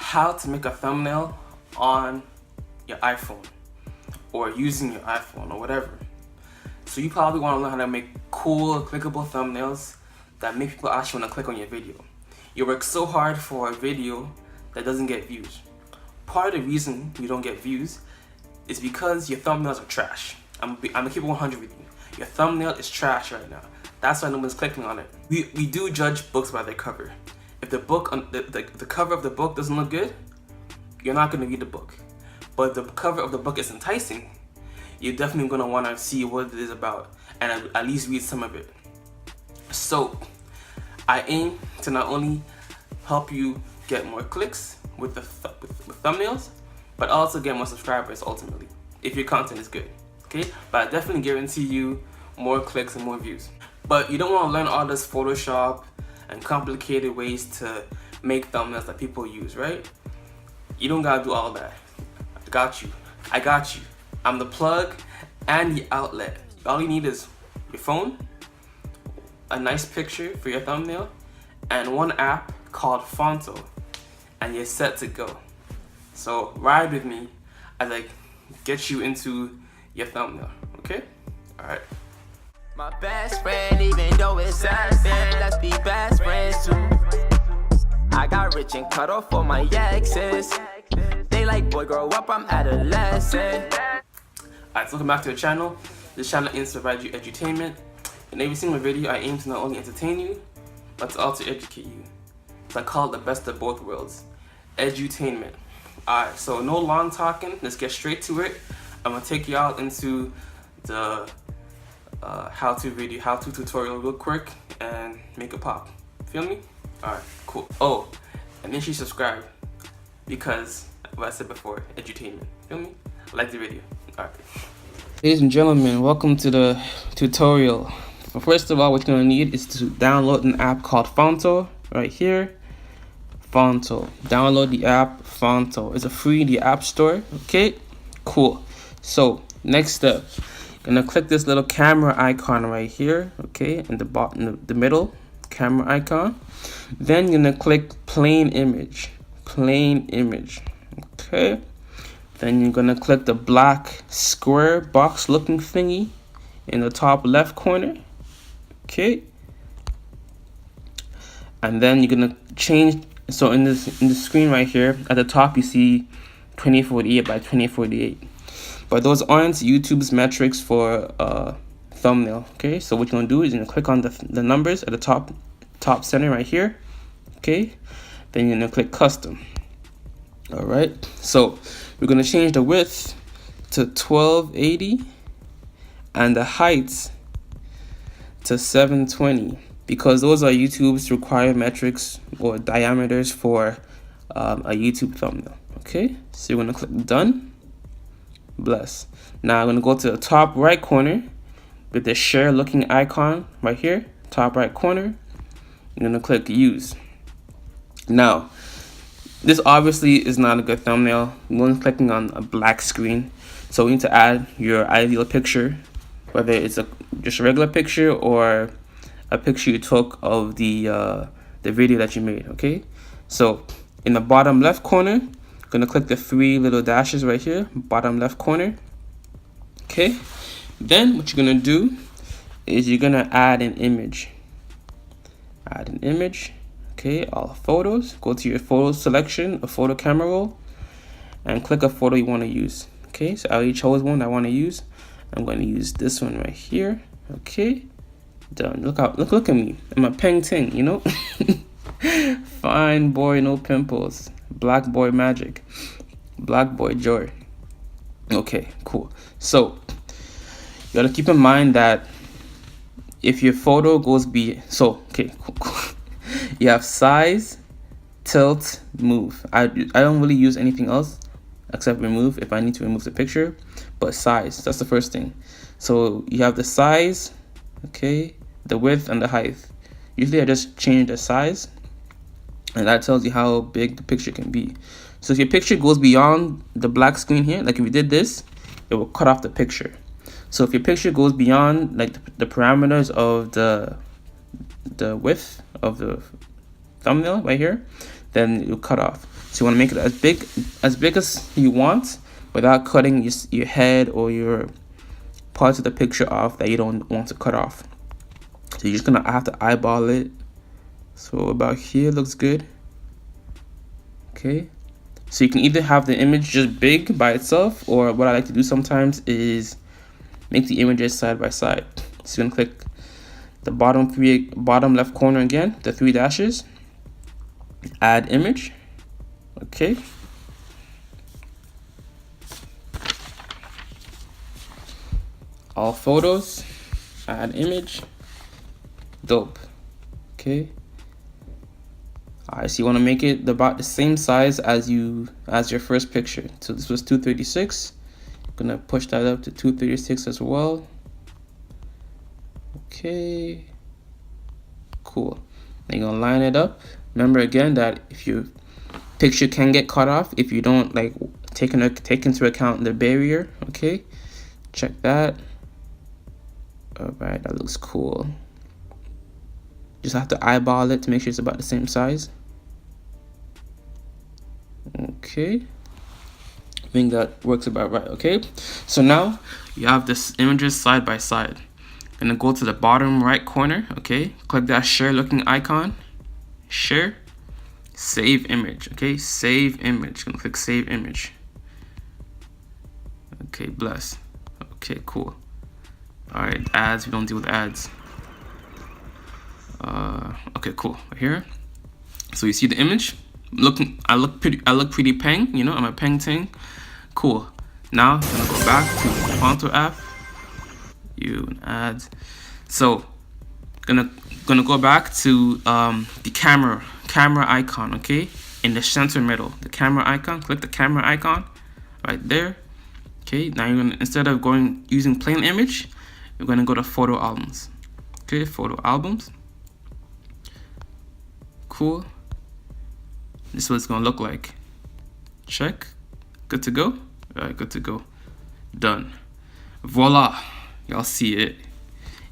how to make a thumbnail on your iPhone or using your iPhone or whatever. So you probably want to learn how to make cool, clickable thumbnails that make people actually want to click on your video. You work so hard for a video that doesn't get views. Part of the reason you don't get views is because your thumbnails are trash. I'm gonna keep it 100 with you. Your thumbnail is trash right now. That's why no one's clicking on it. We do judge books by their cover. If the book, the cover of the book doesn't look good, you're not gonna read the book. But if the cover of the book is enticing, you're definitely gonna wanna see what it is about and at least read some of it. So I aim to not only help you get more clicks with thumbnails, but also get more subscribers ultimately, if your content is good, okay? But I definitely guarantee you more clicks and more views. But you don't want to learn all this Photoshop and complicated ways to make thumbnails that people use, right? You don't gotta do all that. I got you. I'm the plug and the outlet. All you need is your phone, a nice picture for your thumbnail, and one app called Phonto, and you're set to go. So ride with me as I get you into your thumbnail, okay? All right. My best friend, even though it's sad, let's be best friends too. I got rich and cut off all my exes. They like, boy, grow up, I'm adolescent. Alright, so welcome back to the channel. This channel aims to provide you edutainment. In every single video, I aim to not only entertain you, but to also educate you. So I call it the best of both worlds. Edutainment. Alright, so no long talking, let's get straight to it. I'm gonna take you out into the how-to tutorial real quick and make it pop. Feel me? Alright, cool. Oh, and then you subscribe because what I said before, edutainment. Feel me? Like the video. Alright. Ladies and gentlemen, welcome to the tutorial. First of all, what you're gonna need is to download an app called Phonto right here. Phonto. Download the app Phonto. It's a free in the App Store. Okay, cool. So next step, you're gonna click this little camera icon right here. Okay, in the bottom, the middle camera icon. Then you're gonna click plain image. Plain image. Okay. Then you're gonna click the black square box looking thingy in the top left corner. Okay. And then you're gonna change. So in the screen right here at the top, you see 2048 by 2048. But those aren't YouTube's metrics for thumbnail. Okay. So what you're gonna do is you're gonna click on the numbers at the top center right here. Okay. Then you're gonna click custom. All right. So we're gonna change the width to 1280 and the height to 720 because those are YouTube's required metrics or diameters for a YouTube thumbnail. Okay, so you're gonna click done. Bless. Now I'm gonna go to the top right corner with the share looking icon right here, top right corner. You're gonna click use. Now, this obviously is not a good thumbnail. We're clicking on a black screen, so we need to add your ideal picture, whether it's just a regular picture or a picture you took of the video that you made. Okay, so in the bottom left corner, you're gonna click the three little dashes right here, bottom left corner. Okay, then what you're gonna do is you're gonna add an image. Add an image. Okay, all photos. Go to your photo selection, a photo camera roll, and click a photo you want to use. Okay, so I already chose one I want to use. I'm going to use this one right here. Okay, done. Look at me. I'm a peng ting, you know. Fine boy, no pimples. Black boy magic. Black boy joy. Okay, cool. So you gotta keep in mind that if your photo goes okay, cool. You have size, tilt, move. I don't really use anything else except remove if I need to remove the picture, but size, that's the first thing. So you have the size, okay, the width and the height. Usually I just change the size and that tells you how big the picture can be. So if your picture goes beyond the black screen here, like if you did this, it will cut off the picture. So if your picture goes beyond like the parameters of the width of the thumbnail right here, then you'll cut off. So you want to make it as big as you want, without cutting your head or your parts of the picture off that you don't want to cut off. So you're just gonna have to eyeball it. So about here looks good. Okay. So you can either have the image just big by itself, or what I like to do sometimes is make the images side by side. So you're gonna click the bottom left corner again, the 3 dashes, add image. Okay. All photos, add image. Dope. Okay. Alright, so you want to make it about the same size as your first picture. So this was 236. Gonna push that up to 236 as well. Okay. Cool. Then you're gonna line it up. Remember again that if your picture can get cut off if you don't like take into account the barrier. Okay. Check that. Alright, that looks cool. Just have to eyeball it to make sure it's about the same size. Okay, I think that works about right. Okay, so now you have this images side by side. Gonna go to the bottom right corner. Okay, click that share looking icon. Share, save image. Okay, save image. Gonna click save image. Okay, bless. Okay, cool. All right, ads. We don't deal with ads. Okay, cool. Right here. So you see the image. I look pretty peng, you know, I'm a peng ting. Cool. Now I'm gonna go back to the Phonto app. Ads. So gonna go back to the camera icon, okay? In the center middle, the camera icon. Click the camera icon right there. Okay, now you're gonna, instead of using plain image, you're gonna go to photo albums. Okay, photo albums. Cool. This is what it's gonna look like. Check. Good to go. All right, good to go. Done. Voila. Y'all see it.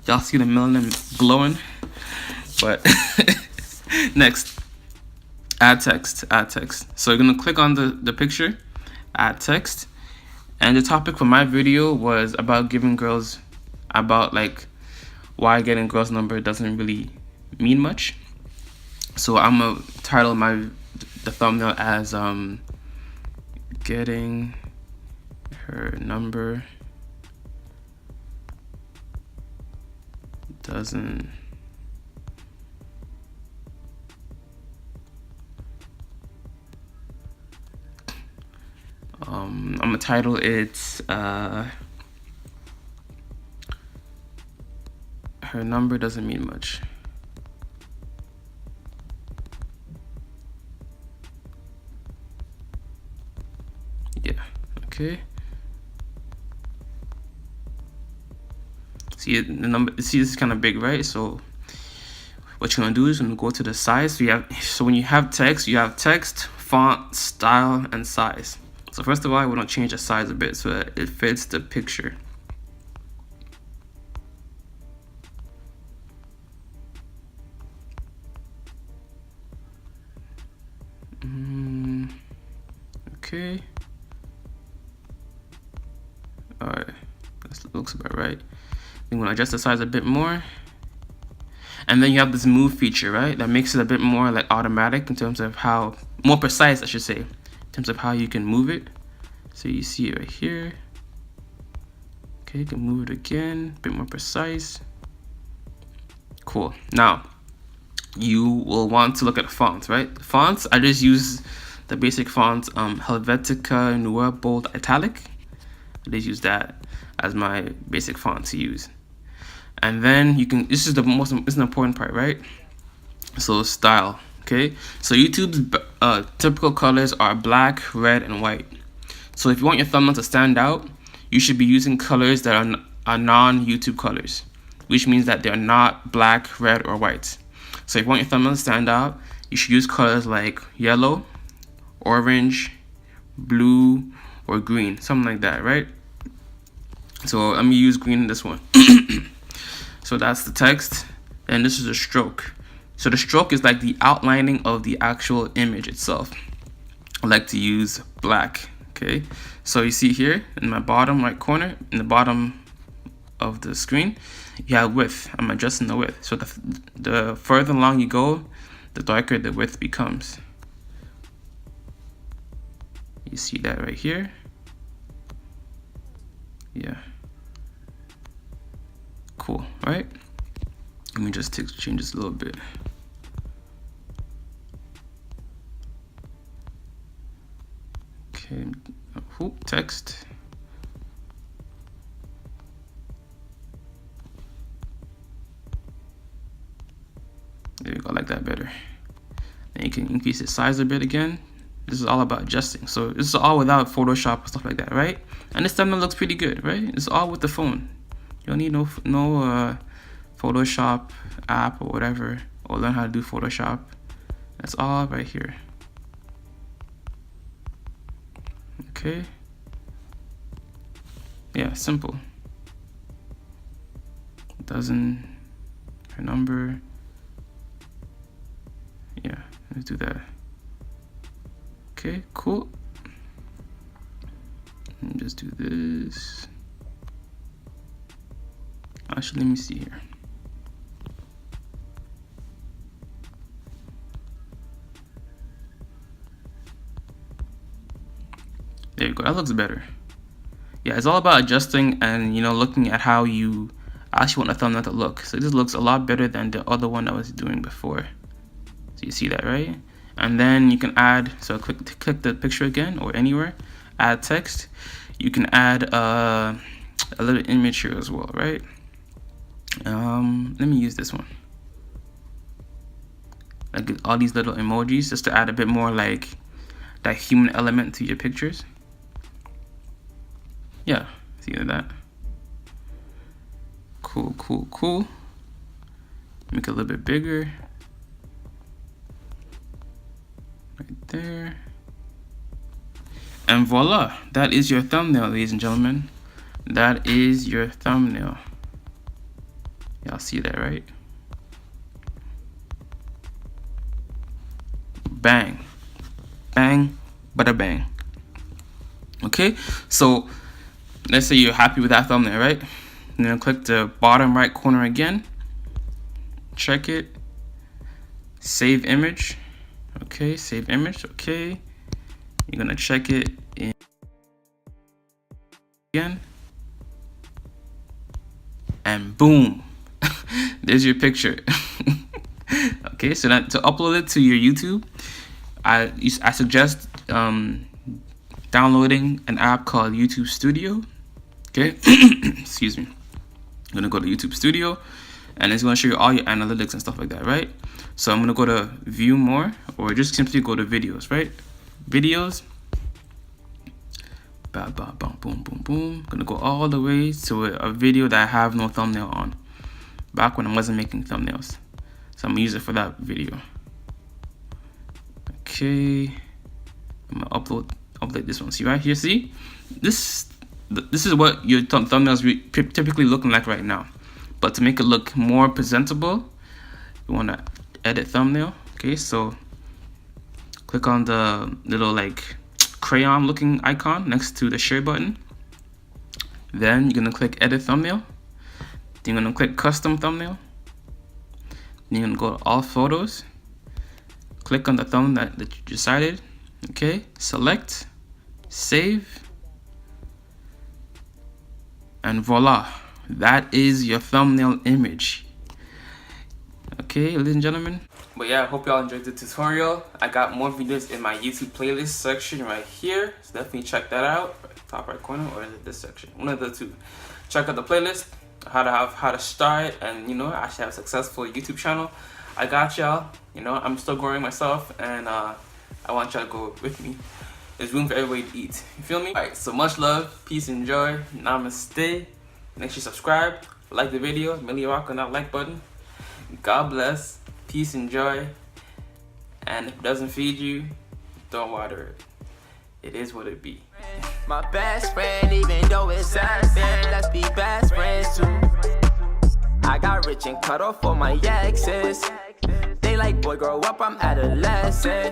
Y'all see the melanin glowing. But next, add text. Add text. So you're gonna click on the picture, add text, and the topic for my video was about like why getting girls' number doesn't really mean much. So I'm gonna title the thumbnail as getting her number doesn't I'm gonna title it her number doesn't mean much. Yeah, okay. See the number. See, this is kind of big, right? So what you're gonna do is you're gonna go to the size. So when you have text, you have text, font, style, and size. So first of all, we're gonna change the size a bit so that it fits the picture. Okay. All right, that looks about right. I'm gonna adjust the size a bit more, and then you have this move feature, right? That makes it a bit more like automatic in terms of more precise, I should say, in terms of how you can move it. So you see it right here. Okay, you can move it again, a bit more precise. Cool. Now you will want to look at the fonts, right? The fonts, I just use the basic fonts, Helvetica, Noir, Bold, Italic. I just use that as my basic font to use. And then you can, this is the most important part, right? So style, okay? So YouTube's typical colors are black, red, and white. So if you want your thumbnail to stand out, you should be using colors that are non-YouTube colors, which means that they're not black, red, or white. So if you want your thumbnail to stand out, you should use colors like yellow, orange, blue, or green, something like that, right? So I'm gonna use green in this one. So that's the text, and this is a stroke. So the stroke is like the outlining of the actual image itself. I like to use black. Okay, so you see here in my bottom right corner, in the bottom of the screen, you have width. I'm adjusting the width. So the further along you go, the darker the width becomes. You see that right here? Yeah. Cool, right? Let me just change this a little bit. Okay, text. There you go, I like that better. Then you can increase the size a bit again. This is all about adjusting. So this is all without Photoshop and stuff like that, right? And this thumbnail looks pretty good, right? It's all with the phone. You don't need no Photoshop app or whatever, or learn how to do Photoshop. That's all right here. Okay. Yeah, simple. Doesn't her number. Yeah, let's do that. Okay, cool. And just do this. Actually, let me see here. There you go, that looks better. Yeah, it's all about adjusting and, you know, looking at how you actually want a thumbnail to look. So this looks a lot better than the other one I was doing before. So you see that, right? And then you can add, so click the picture again or anywhere, add text. You can add a little image here as well, right? Let me use this one. Like all these little emojis just to add a bit more like that human element to your pictures. Yeah, see that? Cool, cool, cool. Make it a little bit bigger. Right there. And voila, that is your thumbnail, ladies and gentlemen. That is your thumbnail. Y'all see that, right? Bang. Bang, bada bang. Okay, so let's say you're happy with that thumbnail, right? And then click the bottom right corner again. Check it. Save image. Okay, save image. Okay. You're gonna check it in again. And boom. There's your picture. Okay, so that to upload it to your YouTube, I suggest downloading an app called YouTube Studio. Okay, excuse me. I'm gonna go to YouTube Studio, and it's gonna show you all your analytics and stuff like that, right? So I'm gonna go to View More, or just simply go to Videos, right? Videos. Ba ba bum boom boom boom. Gonna go all the way to a video that I have no thumbnail on. Back when I wasn't making thumbnails, so I'm gonna use it for that video. Okay, I'm gonna upload this one. See right here, see? This is what your thumbnails typically looking like right now. But to make it look more presentable, you wanna edit thumbnail. Okay, so click on the little like crayon looking icon next to the share button. Then you're gonna click edit thumbnail. Then you're gonna click custom thumbnail. Then you're gonna go to all photos. Click on the thumbnail that you decided. Okay, select, save, and voila, that is your thumbnail image. Okay, ladies and gentlemen. But yeah, I hope y'all enjoyed the tutorial. I got more videos in my YouTube playlist section right here, so definitely check that out. Top right corner, or is it this section? One of the two. Check out the playlist, how to start, and you know, actually have a successful YouTube channel. I got y'all. You know, I'm still growing myself, and I want y'all to go with me. There's room for everybody to eat. You feel me? Alright, so much love, peace and joy. Namaste. Make sure you subscribe, like the video, really rock on that like button. God bless, peace and joy. And if it doesn't feed you, don't water it. It is what it be. My best friend, even though it's sad, let's be best friends too. I got rich and cut off all my exes. They like, boy, grow up, I'm adolescent.